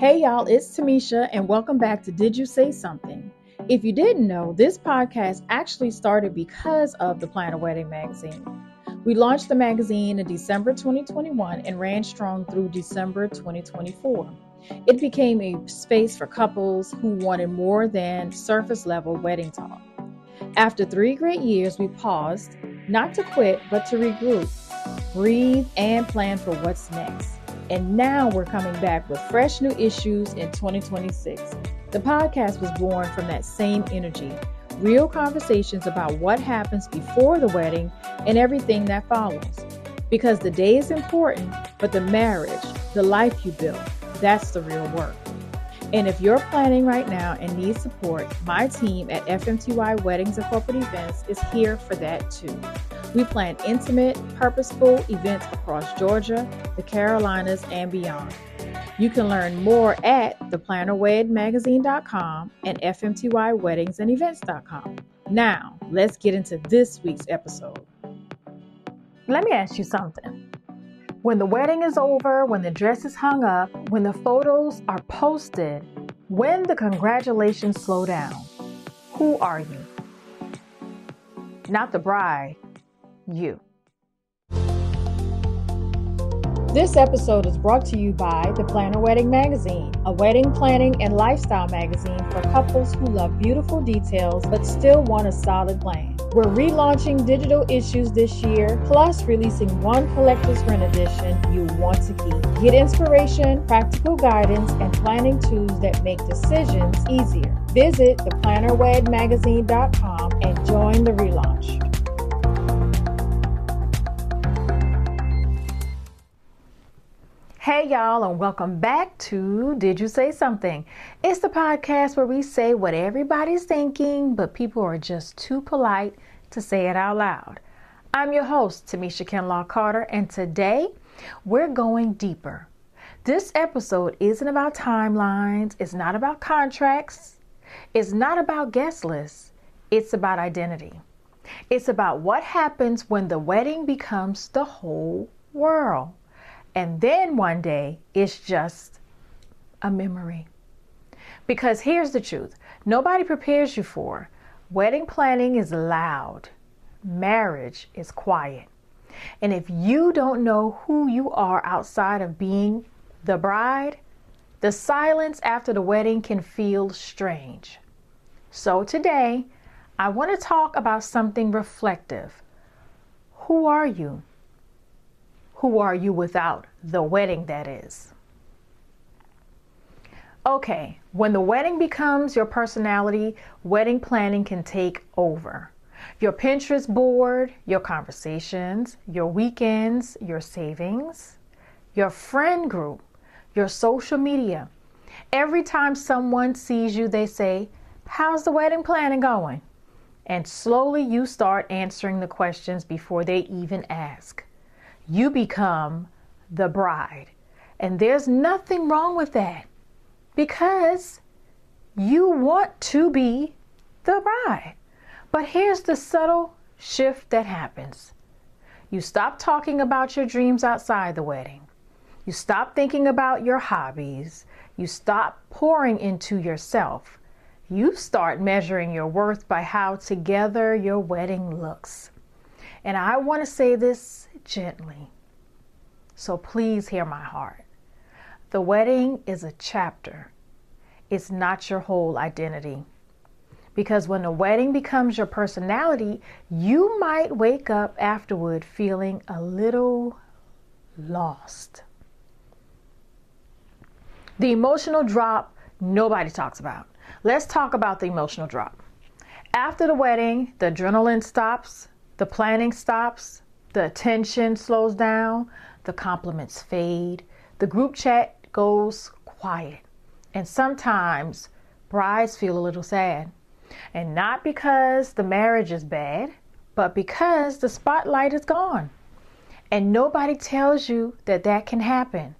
Hey y'all, it's Tamisha and welcome back to Did You Say Something? If you didn't know, this podcast actually started because of the Plan a Wedding magazine. We launched the magazine in December 2021 and ran strong through December 2024. It became a space for couples who wanted more than surface level wedding talk. After 3 great years, we paused, not to quit, but to regroup, breathe, and plan for what's next. And now we're coming back with fresh new issues in 2026. The podcast was born from that same energy, real conversations about what happens before the wedding and everything that follows. Because the day is important, but the marriage, the life you build, that's the real work. And if you're planning right now and need support, my team at FMTY Weddings and Corporate Events is here for that too. We plan intimate, purposeful events across Georgia, the Carolinas, and beyond. You can learn more at theplanerwedmagazine.com and fmtyweddings&events.com. Now, let's get into this week's episode. Let me ask you something. When the wedding is over, when the dress is hung up, when the photos are posted, when the congratulations slow down, who are you? Not the bride, you. This episode is brought to you by The Plan a Wedding Magazine, a wedding planning and lifestyle magazine for couples who love beautiful details but still want a solid plan. We're relaunching digital issues this year, plus releasing one collector's print edition you want to keep. Get inspiration, practical guidance, and planning tools that make decisions easier. Visit theplanerwedmagazine.com and join the relaunch. Hey y'all, and welcome back to Did You Say Something? It's the podcast where we say what everybody's thinking, but people are just too polite to say it out loud. I'm your host, Tamisha Kinlaw Carter, and today we're going deeper. This episode isn't about timelines, it's not about contracts, it's not about guest lists, it's about identity. It's about what happens when the wedding becomes the whole world. And then one day, it's just a memory. Because here's the truth. Nobody prepares you for. Wedding planning is loud. Marriage is quiet. And if you don't know who you are outside of being the bride, the silence after the wedding can feel strange. So today, I want to talk about something reflective. Who are you? Who are you without the wedding, that is? Okay, when the wedding becomes your personality, wedding planning can take over. Your Pinterest board, your conversations, your weekends, your savings, your friend group, your social media. Every time someone sees you, they say, "How's the wedding planning going?" And slowly you start answering the questions before they even ask. You become the bride. And there's nothing wrong with that because you want to be the bride. But here's the subtle shift that happens. You stop talking about your dreams outside the wedding. You stop thinking about your hobbies. You stop pouring into yourself. You start measuring your worth by how together your wedding looks. And I want to say this gently, so please hear my heart. The wedding is a chapter. It's not your whole identity. Because when the wedding becomes your personality, you might wake up afterward feeling a little lost. The emotional drop, nobody talks about. Let's talk about the emotional drop. After the wedding, the adrenaline stops. The planning stops, the attention slows down, the compliments fade, the group chat goes quiet. And sometimes brides feel a little sad. And not because the marriage is bad, but because the spotlight is gone. And nobody tells you that that can happen.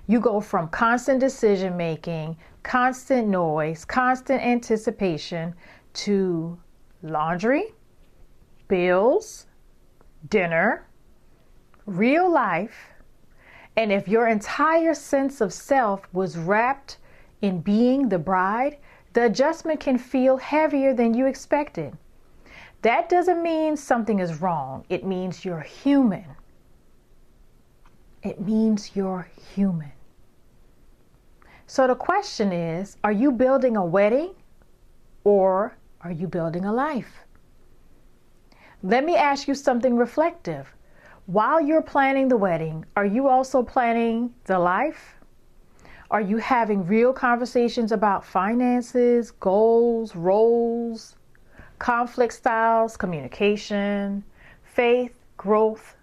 You go from constant decision making, constant noise, constant anticipation to laundry, bills, dinner, real life, and if your entire sense of self was wrapped in being the bride, the adjustment can feel heavier than you expected. That doesn't mean something is wrong. It means you're human. It means you're human. So the question is, are you building a wedding or are you building a life? Let me ask you something reflective. While you're planning the wedding, are you also planning the life? Are you having real conversations about finances, goals, roles, conflict styles, communication, faith, growth,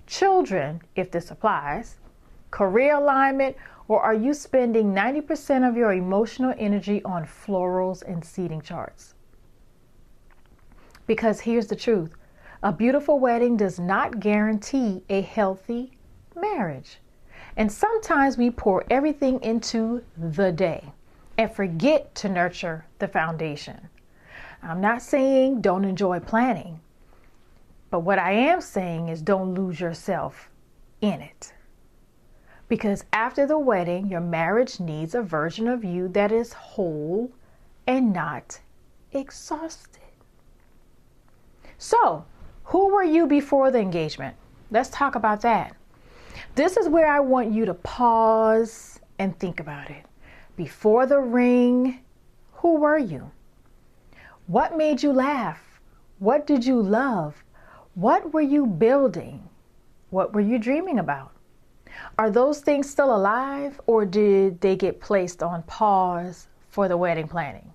children, if this applies, career alignment, or are you spending 90% of your emotional energy on florals and seating charts? Because here's the truth. A beautiful wedding does not guarantee a healthy marriage. And sometimes we pour everything into the day and forget to nurture the foundation. I'm not saying don't enjoy planning, but what I am saying is don't lose yourself in it. Because after the wedding, your marriage needs a version of you that is whole and not exhausted. So, who were you before the engagement? Let's talk about that. This is where I want you to pause and think about it. Before the ring, who were you? What made you laugh? What did you love? What were you building? What were you dreaming about? Are those things still alive, or did they get placed on pause for the wedding planning?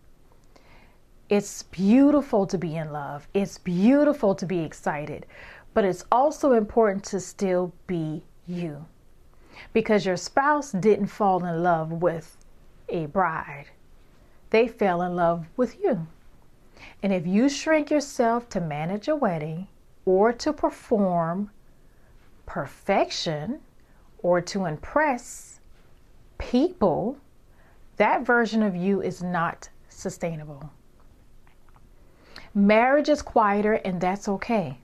It's beautiful to be in love. It's beautiful to be excited, but it's also important to still be you, because your spouse didn't fall in love with a bride. They fell in love with you. And if you shrink yourself to manage a wedding or to perform perfection or to impress people, that version of you is not sustainable. Marriage is quieter, and that's okay.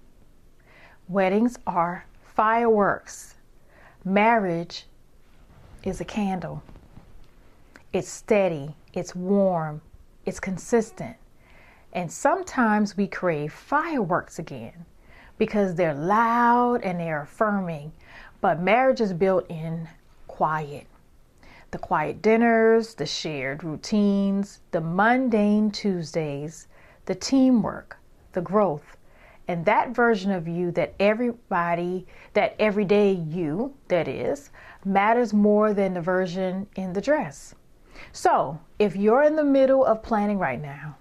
Weddings are fireworks. Marriage is a candle. It's steady, it's warm, it's consistent. And sometimes we crave fireworks again because they're loud and they're affirming. But marriage is built in quiet. The quiet dinners, the shared routines, the mundane Tuesdays, the teamwork, the growth, and that version of you that everyday you, that is, matters more than the version in the dress. So if you're in the middle of planning right now,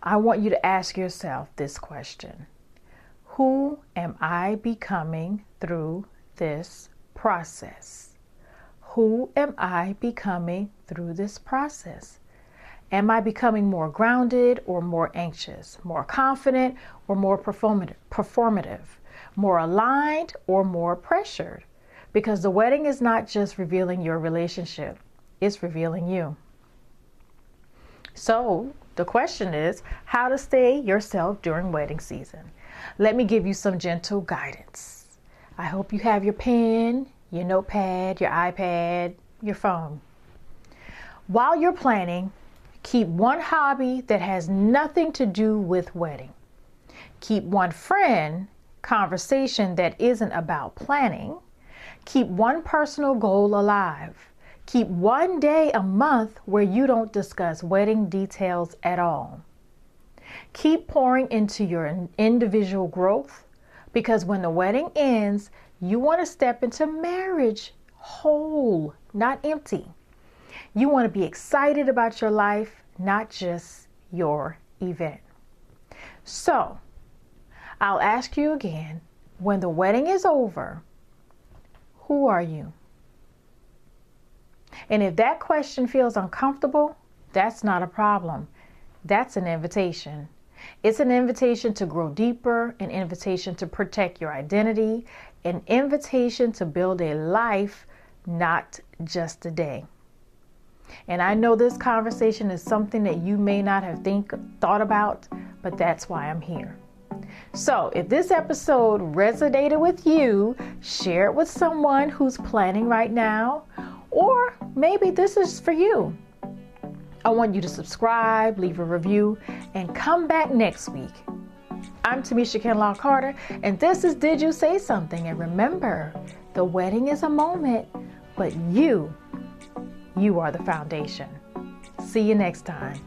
I want you to ask yourself this question. Who am I becoming through this process? Who am I becoming through this process? Am I becoming more grounded or more anxious, more confident or more performative, more aligned or more pressured? Because the wedding is not just revealing your relationship, it's revealing you. So the question is how to stay yourself during wedding season. Let me give you some gentle guidance. I hope you have your pen, your notepad, your iPad, your phone. While you're planning, keep one hobby that has nothing to do with wedding. Keep one friend conversation that isn't about planning. Keep one personal goal alive. Keep one day a month where you don't discuss wedding details at all. Keep pouring into your individual growth, because when the wedding ends, you want to step into marriage whole, not empty. You want to be excited about your life, not just your event. So, I'll ask you again, when the wedding is over, who are you? And if that question feels uncomfortable, that's not a problem. That's an invitation. It's an invitation to grow deeper, an invitation to protect your identity, an invitation to build a life, not just a day. And I know this conversation is something that you may not have thought about, but that's why I'm here. So if this episode resonated with you, share it with someone who's planning right now, Or maybe this is for you. I want you to subscribe, leave a review, and come back next week. I'm Tamisha Kinlaw Carter, and this is Did You Say Something? And remember, the wedding is a moment, but you are the foundation. See you next time.